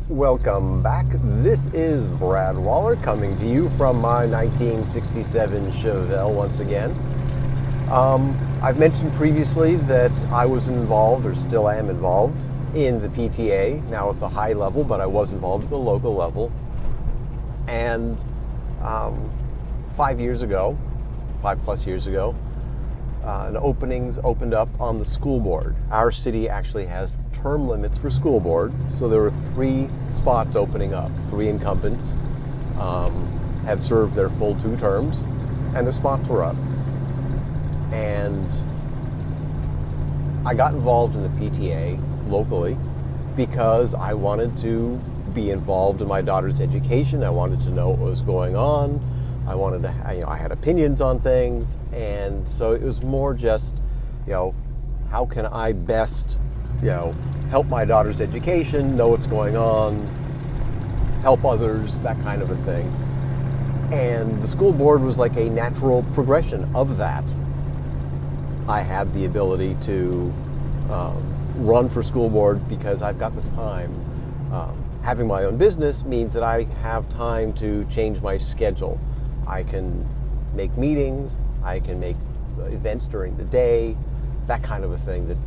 Welcome back. This is Brad Waller coming to you from my 1967 Chevelle once again. I've mentioned previously that I was involved, or still am involved, in the PTA, now at the high level, but I was involved at the local level. And 5 years ago, 5+ years ago, an openings opened up on the school board. Our city actually has term limits for school board, so there were 3 spots opening up. 3 incumbents had served their full 2 terms, and the spots were up. And I got involved in the PTA locally because I wanted to be involved in my daughter's education. I wanted to know what was going on. I wanted to, I had opinions on things, and so it was more just, how can I best, help my daughter's education, know what's going on, help others, that kind of a thing. And the school board was like a natural progression of that. I had the ability to run for school board because I've got the time. Having my own business means that I have time to change my schedule. I can make meetings, I can make events during the day, that kind of a thing that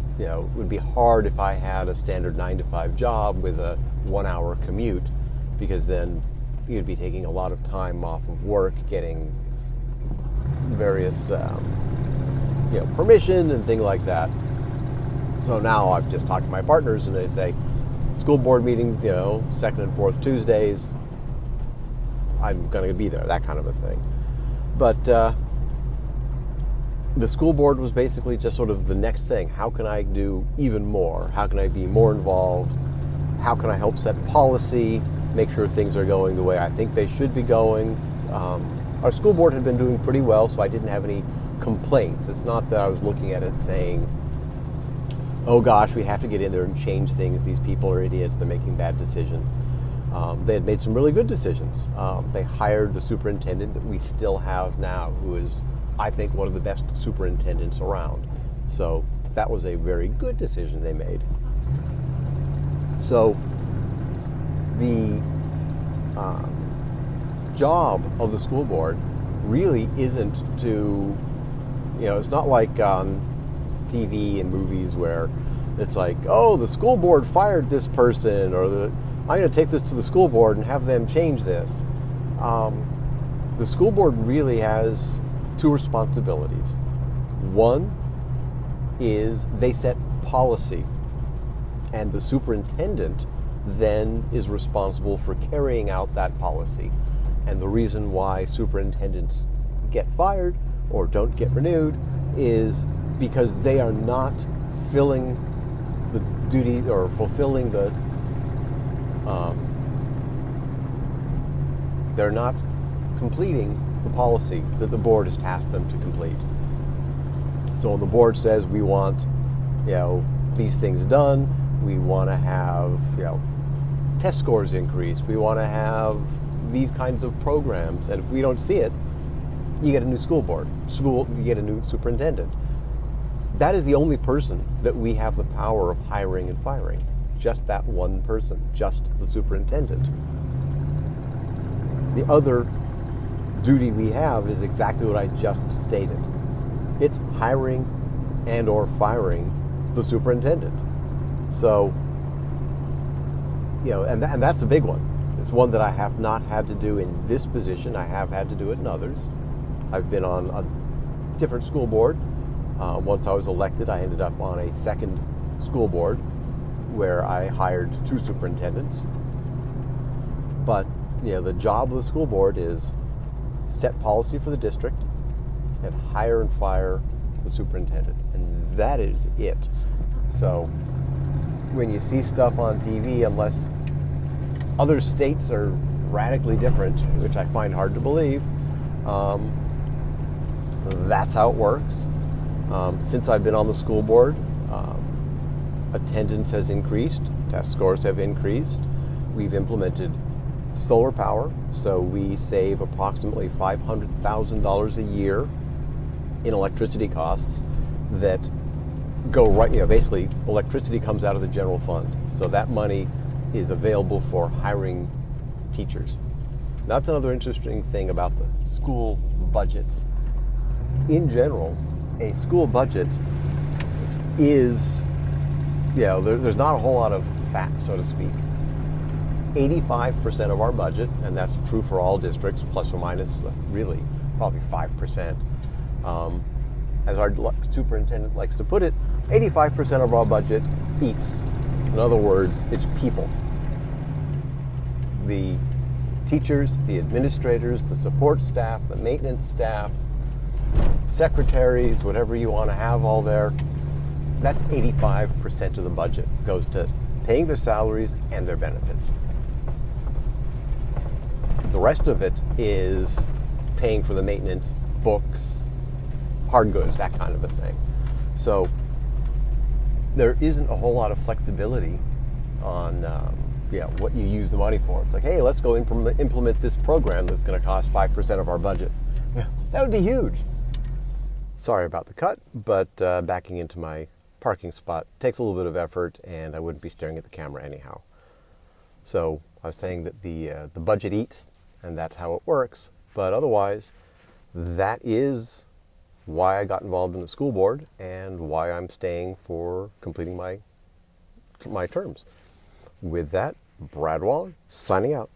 would be hard if I had a standard 9-to-5 job with a 1-hour commute, because then you'd be taking a lot of time off of work, getting various permission and things like that. So now I've just talked to my partners and they say, school board meetings, second and fourth Tuesdays, I'm going to be there, that kind of a thing. But the school board was basically just sort of the next thing. How can I do even more? How can I be more involved? How can I help set policy, make sure things are going the way I think they should be going? Our school board had been doing pretty well, so I didn't have any complaints. It's not that I was looking at it saying, oh gosh, we have to get in there and change things. These people are idiots. They're making bad decisions. They had made some really good decisions. They hired the superintendent that we still have now, who is, I think, one of the best superintendents around. So that was a very good decision they made. So the job of the school board really isn't to, it's not like on TV and movies where it's like, oh, the school board fired this person, or I'm going to take this to the school board and have them change this. The school board really has 2 responsibilities. One is they set policy, and the superintendent then is responsible for carrying out that policy. And the reason why superintendents get fired or don't get renewed is because they are not filling the duties or fulfilling the they're not completing the policy that the board has tasked them to complete. So when the board says we want, these things done, we want to have, test scores increased, we want to have these kinds of programs, and if we don't see it, you get a new school board. You get a new superintendent. That is the only person that we have the power of hiring and firing. Just that one person, just the superintendent. The other duty we have is exactly what I just stated. It's hiring and or firing the superintendent. So, and that's a big one. It's one that I have not had to do in this position. I have had to do it in others. I've been on a different school board. Once I was elected, I ended up on a second school board where I hired 2 superintendents. But, the job of the school board is set policy for the district and hire and fire the superintendent. And that is it. So when you see stuff on TV, unless other states are radically different, which I find hard to believe, that's how it works. Since I've been on the school board, attendance has increased, test scores have increased. We've implemented solar power, so we save approximately $500,000 a year in electricity costs that go right, basically electricity comes out of the general fund. So that money is available for hiring teachers. That's another interesting thing about the school budgets. In general, a school budget is, there's not a whole lot of fat, so to speak. 85% of our budget, and that's true for all districts, plus or minus, really, probably 5%. As our superintendent likes to put it, 85% of our budget eats. In other words, it's people. The teachers, the administrators, the support staff, the maintenance staff, secretaries, whatever you want to have all there, that's 85% of the budget goes to paying their salaries and their benefits. The rest of it is paying for the maintenance, books, hard goods, that kind of a thing. So there isn't a whole lot of flexibility on what you use the money for. It's like, hey, let's go implement this program that's going to cost 5% of our budget. That would be huge. Sorry about the cut, but backing into my parking spot takes a little bit of effort, and I wouldn't be staring at the camera anyhow. So I was saying that the budget eats, and that's how it works. But otherwise, that is why I got involved in the school board and why I'm staying for completing my terms. With that, Brad Waller, signing out.